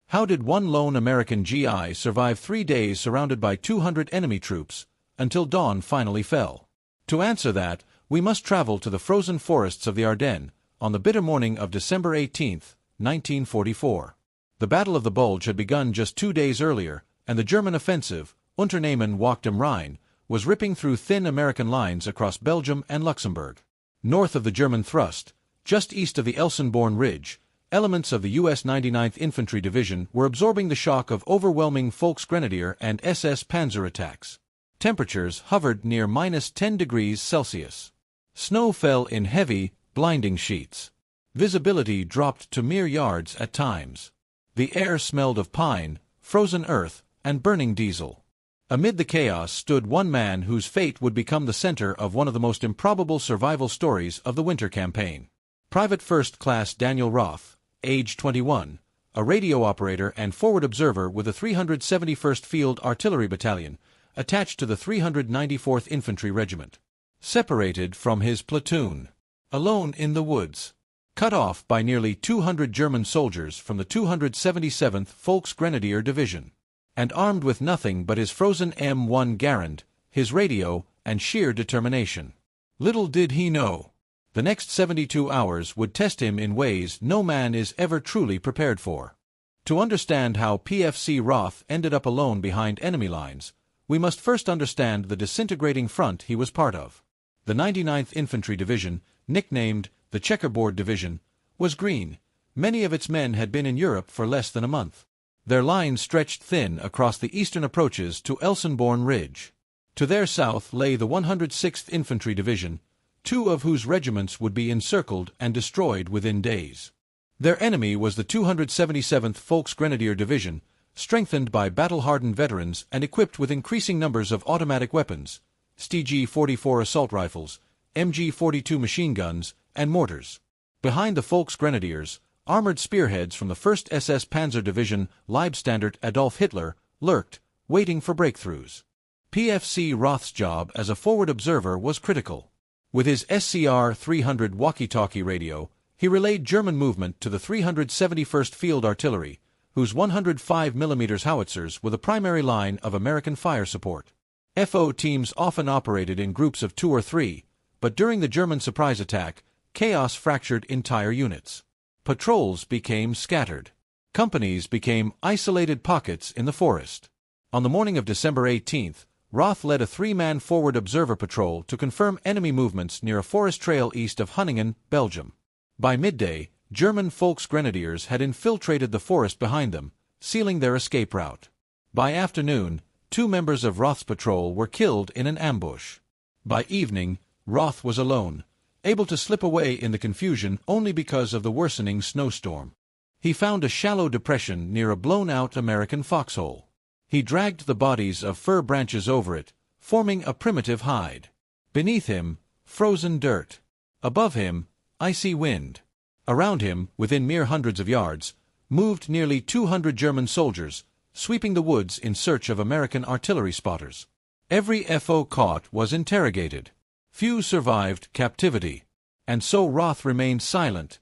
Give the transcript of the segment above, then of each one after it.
How did one lone American GI survive 3 days surrounded by 200 enemy troops, until dawn finally fell? To answer that, we must travel to the frozen forests of the Ardennes, on the bitter morning of December 18, 1944. The Battle of the Bulge had begun just 2 days earlier, and the German offensive, Unternehmen Wacht am Rhein, was ripping through thin American lines across Belgium and Luxembourg. North of the German thrust, just east of the Elsenborn Ridge, elements of the U.S. 99th Infantry Division were absorbing the shock of overwhelming Volksgrenadier and SS Panzer attacks. Temperatures hovered near -10 degrees Celsius. Snow fell in heavy, blinding sheets. Visibility dropped to mere yards at times. The air smelled of pine, frozen earth, and burning diesel. Amid the chaos stood one man whose fate would become the center of one of the most improbable survival stories of the winter campaign. Private First Class Daniel Roth, age 21, a radio operator and forward observer with the 371st Field Artillery Battalion, attached to the 394th Infantry Regiment. Separated from his platoon. Alone in the woods. Cut off by nearly 200 German soldiers from the 277th Volksgrenadier Division. And armed with nothing but his frozen M1 Garand, his radio, and sheer determination. Little did he know. The next 72 hours would test him in ways no man is ever truly prepared for. To understand how PFC Roth ended up alone behind enemy lines, we must first understand the disintegrating front he was part of. The 99th Infantry Division, nicknamed the Checkerboard Division, was green. Many of its men had been in Europe for less than a month. Their lines stretched thin across the eastern approaches to Elsenborn Ridge. To their south lay the 106th Infantry Division, 2 of whose regiments would be encircled and destroyed within days. Their enemy was the 277th Volksgrenadier Division, strengthened by battle-hardened veterans and equipped with increasing numbers of automatic weapons, StG-44 assault rifles, MG-42 machine guns, and mortars. Behind the Volksgrenadiers, armored spearheads from the 1st SS Panzer Division Leibstandarte Adolf Hitler lurked, waiting for breakthroughs. PFC Roth's job as a forward observer was critical. With his SCR-300 walkie-talkie radio, he relayed German movement to the 371st Field Artillery, whose 105 mm howitzers were the primary line of American fire support. FO teams often operated in groups of 2 or 3, but during the German surprise attack, chaos fractured entire units. Patrols became scattered. Companies became isolated pockets in the forest. On the morning of December 18th, Roth led a 3-man forward observer patrol to confirm enemy movements near a forest trail east of Hunningen, Belgium. By midday, German Volksgrenadiers had infiltrated the forest behind them, sealing their escape route. By afternoon, 2 members of Roth's patrol were killed in an ambush. By evening, Roth was alone, able to slip away in the confusion only because of the worsening snowstorm. He found a shallow depression near a blown-out American foxhole. He dragged the bodies of fir branches over it, forming a primitive hide. Beneath him, frozen dirt. Above him, icy wind. Around him, within mere hundreds of yards, moved nearly 200 German soldiers, sweeping the woods in search of American artillery spotters. Every FO caught was interrogated. Few survived captivity. And so Roth remained silent,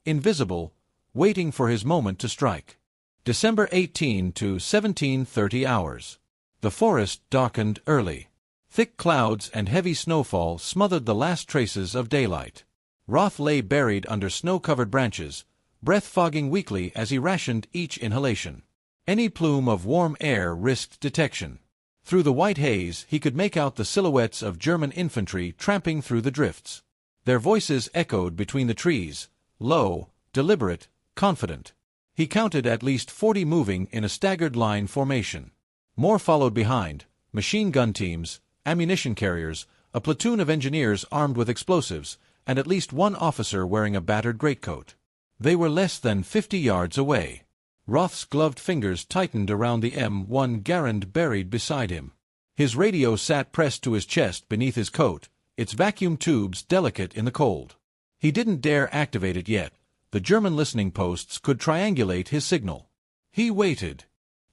invisible, waiting for his moment to strike. December 18 to 17:30 hours. The forest darkened early. Thick clouds and heavy snowfall smothered the last traces of daylight. Roth lay buried under snow-covered branches, breath fogging weakly as he rationed each inhalation. Any plume of warm air risked detection. Through the white haze he could make out the silhouettes of German infantry tramping through the drifts. Their voices echoed between the trees, low, deliberate, confident. He counted at least 40 moving in a staggered line formation. More followed behind, machine gun teams, ammunition carriers, a platoon of engineers armed with explosives, and at least one officer wearing a battered greatcoat. They were less than 50 yards away. Roth's gloved fingers tightened around the M1 Garand buried beside him. His radio sat pressed to his chest beneath his coat, its vacuum tubes delicate in the cold. He didn't dare activate it yet. The German listening posts could triangulate his signal. He waited.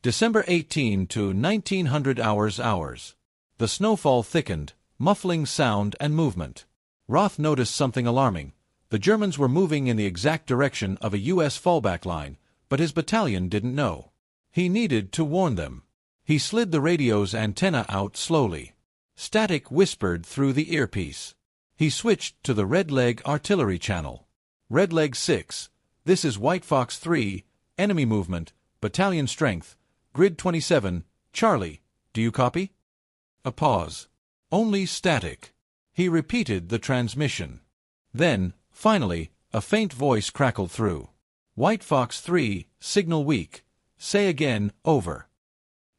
December 18 to 1900 hours. The snowfall thickened, muffling sound and movement. Roth noticed something alarming. The Germans were moving in the exact direction of a U.S. fallback line, but his battalion didn't know. He needed to warn them. He slid the radio's antenna out slowly. Static whispered through the earpiece. He switched to the Red Leg artillery channel. Red Leg 6, this is White Fox 3, enemy movement, battalion strength, grid 27, Charlie, do you copy? A pause. Only static. He repeated the transmission. Then, finally, a faint voice crackled through. White Fox 3, signal weak. Say again, over.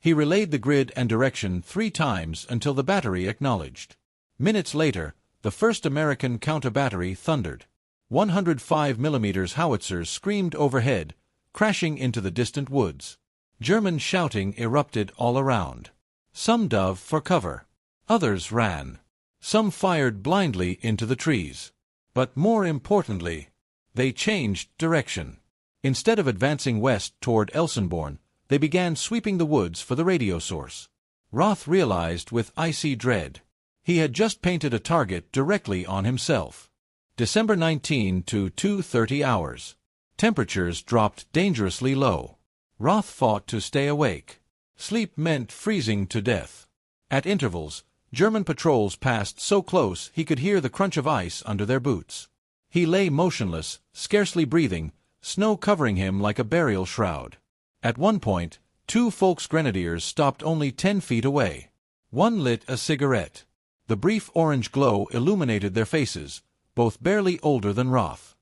He relayed the grid and direction 3 times until the battery acknowledged. Minutes later, the first American counter-battery thundered. 105mm howitzers screamed overhead, crashing into the distant woods. German shouting erupted all around. Some dove for cover. Others ran. Some fired blindly into the trees. But more importantly, they changed direction. Instead of advancing west toward Elsenborn, they began sweeping the woods for the radio source. Roth realized with icy dread. He had just painted a target directly on himself. December 19 to 2:30 hours. Temperatures dropped dangerously low. Roth fought to stay awake. Sleep meant freezing to death. At intervals, German patrols passed so close he could hear the crunch of ice under their boots. He lay motionless, scarcely breathing, snow covering him like a burial shroud. At one point, 2 Volksgrenadiers stopped only 10 feet away. One lit a cigarette. The brief orange glow illuminated their faces, both barely older than Roth.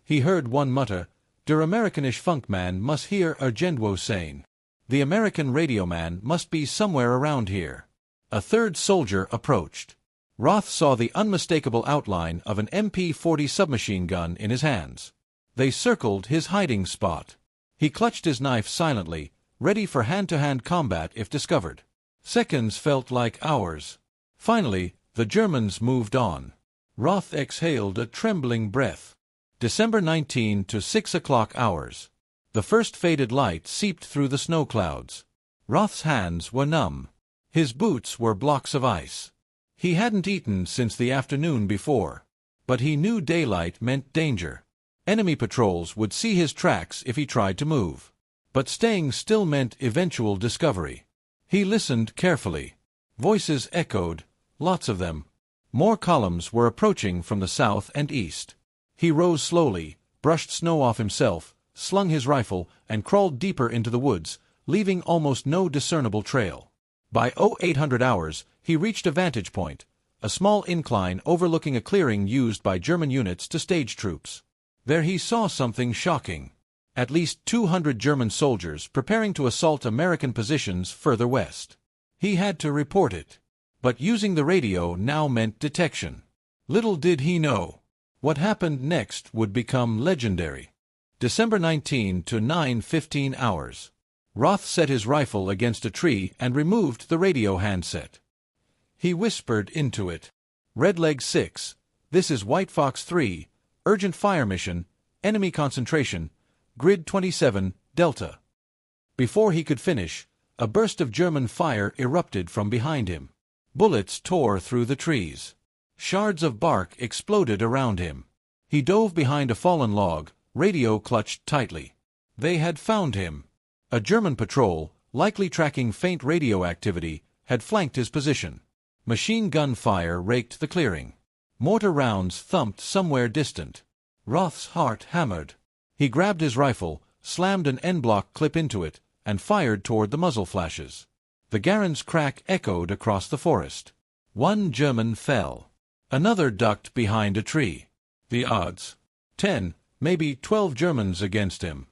He heard one mutter, "Der Amerikanische Funkmann muss hier irgendwo sein." The American radio man must be somewhere around here. A third soldier approached. Roth saw the unmistakable outline of an MP-40 submachine gun in his hands. They circled his hiding spot. He clutched his knife silently, ready for hand-to-hand combat if discovered. Seconds felt like hours. Finally, the Germans moved on. Roth exhaled a trembling breath. December 19 to 6 o'clock hours. The first faded light seeped through the snow clouds. Roth's hands were numb. His boots were blocks of ice. He hadn't eaten since the afternoon before. But he knew daylight meant danger. Enemy patrols would see his tracks if he tried to move. But staying still meant eventual discovery. He listened carefully. Voices echoed, lots of them. More columns were approaching from the south and east. He rose slowly, brushed snow off himself, slung his rifle, and crawled deeper into the woods, leaving almost no discernible trail. By 0800 hours, he reached a vantage point, a small incline overlooking a clearing used by German units to stage troops. There he saw something shocking. At least 200 German soldiers preparing to assault American positions further west. He had to report it. But using the radio now meant detection. Little did he know. What happened next would become legendary. December 19 to 9:15 hours. Roth set his rifle against a tree and removed the radio handset. He whispered into it. Red Leg 6, this is White Fox 3, urgent fire mission, enemy concentration, grid 27, Delta. Before he could finish, a burst of German fire erupted from behind him. Bullets tore through the trees. Shards of bark exploded around him. He dove behind a fallen log, radio clutched tightly. They had found him. A German patrol, likely tracking faint radio activity, had flanked his position. Machine gun fire raked the clearing. Mortar rounds thumped somewhere distant. Roth's heart hammered. He grabbed his rifle, slammed an N-block clip into it, and fired toward the muzzle flashes. The Garand's crack echoed across the forest. One German fell. Another ducked behind a tree. The odds? 10, maybe 12 Germans against him.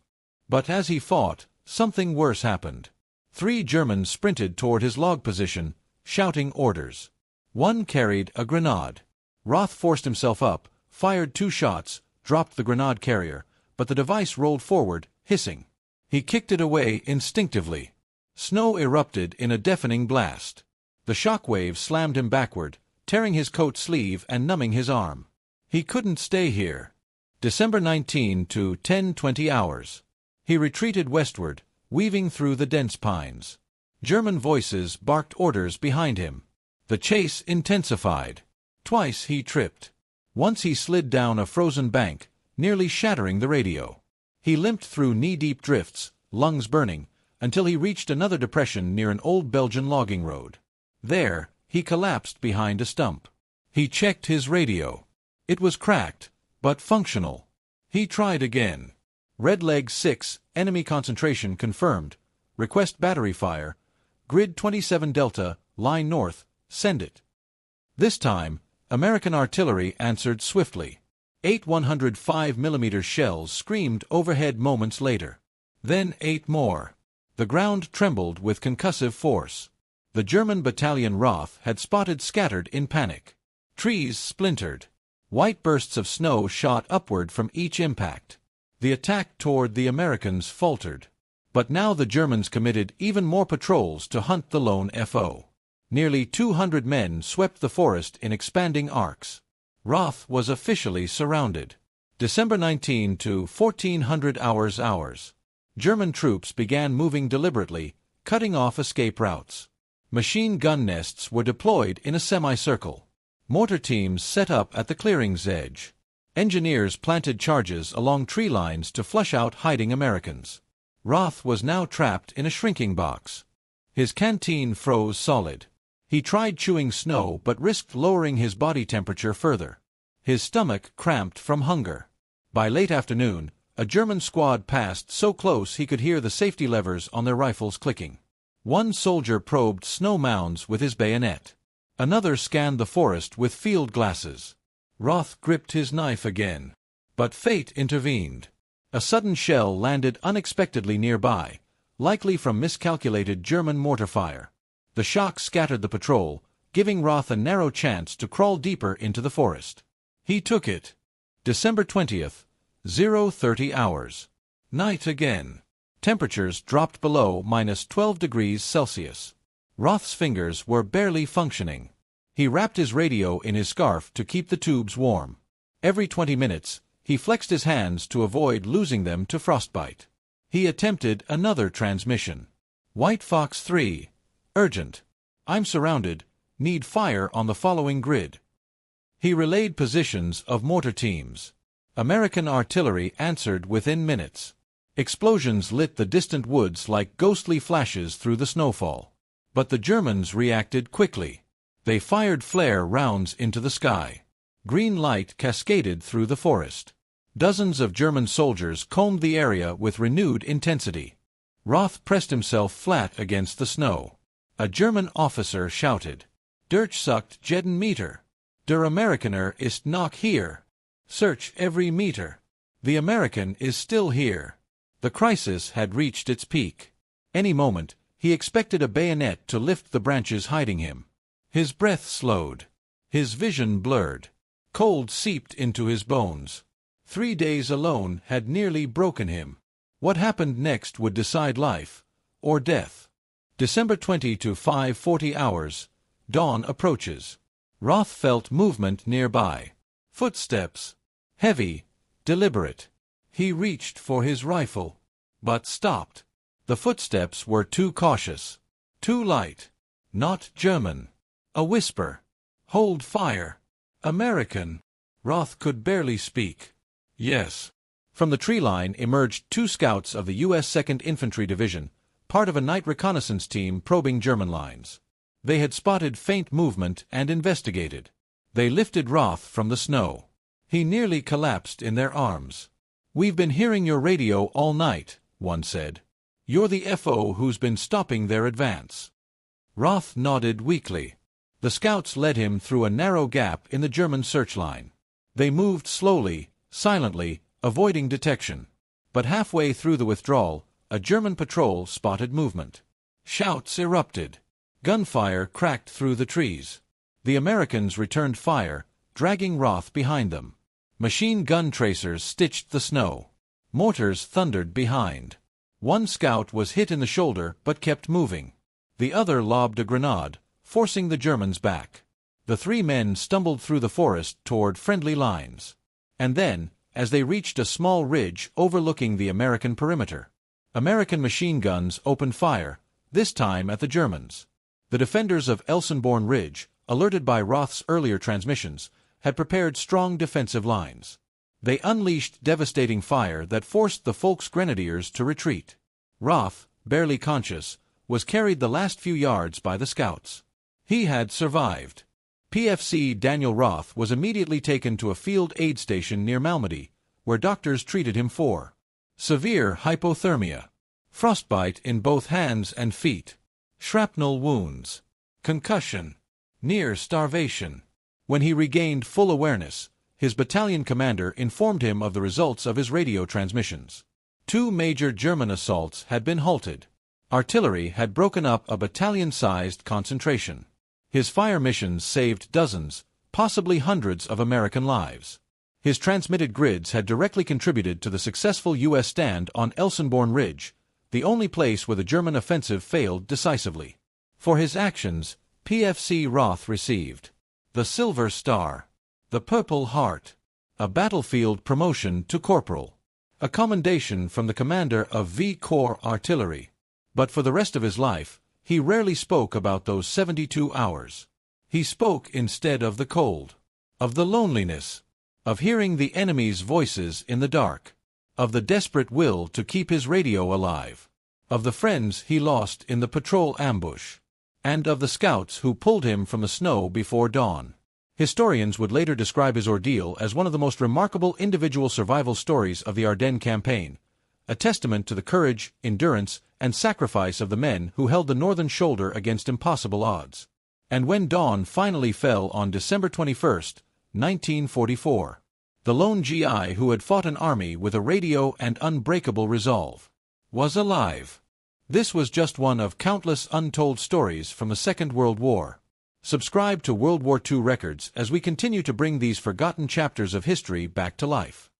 But as he fought, something worse happened. 3 Germans sprinted toward his log position, shouting orders. One carried a grenade. Roth forced himself up, fired 2 shots, dropped the grenade carrier, but the device rolled forward, hissing. He kicked it away instinctively. Snow erupted in a deafening blast. The shock wave slammed him backward, tearing his coat sleeve and numbing his arm. He couldn't stay here. December 19 to 10:20 hours. He retreated westward, weaving through the dense pines. German voices barked orders behind him. The chase intensified. Twice he tripped. Once he slid down a frozen bank, nearly shattering the radio. He limped through knee-deep drifts, lungs burning, until he reached another depression near an old Belgian logging road. There, he collapsed behind a stump. He checked his radio. It was cracked, but functional. He tried again. Red Leg 6, enemy concentration confirmed. Request battery fire. Grid 27 Delta, line north, send it. This time, American artillery answered swiftly. 8 105mm shells screamed overhead moments later. Then 8 more. The ground trembled with concussive force. The German battalion Roth had spotted scattered in panic. Trees splintered. White bursts of snow shot upward from each impact. The attack toward the Americans faltered. But now the Germans committed even more patrols to hunt the lone foe. Nearly 200 men swept the forest in expanding arcs. Roth was officially surrounded. December 19 to 1400 hours. German troops began moving deliberately, cutting off escape routes. Machine gun nests were deployed in a semicircle. Mortar teams set up at the clearing's edge. Engineers planted charges along tree lines to flush out hiding Americans. Roth was now trapped in a shrinking box. His canteen froze solid. He tried chewing snow but risked lowering his body temperature further. His stomach cramped from hunger. By late afternoon, a German squad passed so close he could hear the safety levers on their rifles clicking. One soldier probed snow mounds with his bayonet. Another scanned the forest with field glasses. Roth gripped his knife again. But fate intervened. A sudden shell landed unexpectedly nearby, likely from miscalculated German mortar fire. The shock scattered the patrol, giving Roth a narrow chance to crawl deeper into the forest. He took it. December 20th, 0:30 hours. Night again. Temperatures dropped below -12°C. Roth's fingers were barely functioning. He wrapped his radio in his scarf to keep the tubes warm. Every 20 minutes, he flexed his hands to avoid losing them to frostbite. He attempted another transmission. White Fox 3. Urgent. I'm surrounded. Need fire on the following grid. He relayed positions of mortar teams. American artillery answered within minutes. Explosions lit the distant woods like ghostly flashes through the snowfall. But the Germans reacted quickly. They fired flare rounds into the sky. Green light cascaded through the forest. Dozens of German soldiers combed the area with renewed intensity. Roth pressed himself flat against the snow. A German officer shouted, "Durchsucht jeden Meter. Der Amerikaner ist noch hier. Search every meter." The American is still here. The crisis had reached its peak. Any moment, he expected a bayonet to lift the branches hiding him. His breath slowed. His vision blurred. Cold seeped into his bones. 3 days alone had nearly broken him. What happened next would decide life or death. December 20 to 5:40 hours. Dawn approaches. Roth felt movement nearby. Footsteps. Heavy, deliberate. He reached for his rifle, but stopped. The footsteps were too cautious. Too light. Not German. A whisper. "Hold fire." American. Roth could barely speak. "Yes." From the tree line emerged 2 scouts of the U.S. 2nd Infantry Division, part of a night reconnaissance team probing German lines. They had spotted faint movement and investigated. They lifted Roth from the snow. He nearly collapsed in their arms. "We've been hearing your radio all night," one said. "You're the FO who's been stopping their advance." Roth nodded weakly. The scouts led him through a narrow gap in the German search line. They moved slowly, silently, avoiding detection. But halfway through the withdrawal, a German patrol spotted movement. Shouts erupted. Gunfire cracked through the trees. The Americans returned fire, dragging Roth behind them. Machine gun tracers stitched the snow. Mortars thundered behind. One scout was hit in the shoulder but kept moving. The other lobbed a grenade, forcing the Germans back. The 3 men stumbled through the forest toward friendly lines. And then, as they reached a small ridge overlooking the American perimeter, American machine guns opened fire, this time at the Germans. The defenders of Elsenborn Ridge, alerted by Roth's earlier transmissions, had prepared strong defensive lines. They unleashed devastating fire that forced the Volksgrenadiers to retreat. Roth, barely conscious, was carried the last few yards by the scouts. He had survived. PFC Daniel Roth was immediately taken to a field aid station near Malmedy, where doctors treated him for severe hypothermia, frostbite in both hands and feet, shrapnel wounds, concussion, near starvation. When he regained full awareness, his battalion commander informed him of the results of his radio transmissions. 2 major German assaults had been halted. Artillery had broken up a battalion-sized concentration. His fire missions saved dozens, possibly hundreds of American lives. His transmitted grids had directly contributed to the successful U.S. stand on Elsenborn Ridge, the only place where the German offensive failed decisively. For his actions, PFC Roth received the Silver Star, the Purple Heart, a battlefield promotion to corporal, a commendation from the commander of V Corps Artillery. But for the rest of his life, he rarely spoke about those 72 hours. He spoke instead of the cold, of the loneliness, of hearing the enemy's voices in the dark, of the desperate will to keep his radio alive, of the friends he lost in the patrol ambush, and of the scouts who pulled him from the snow before dawn. Historians would later describe his ordeal as one of the most remarkable individual survival stories of the Ardennes campaign, a testament to the courage, endurance, and sacrifice of the men who held the northern shoulder against impossible odds. And when dawn finally fell on December 21, 1944, the lone GI who had fought an army with a radio and unbreakable resolve was alive. This was just one of countless untold stories from the Second World War. Subscribe to World War II Records as we continue to bring these forgotten chapters of history back to life.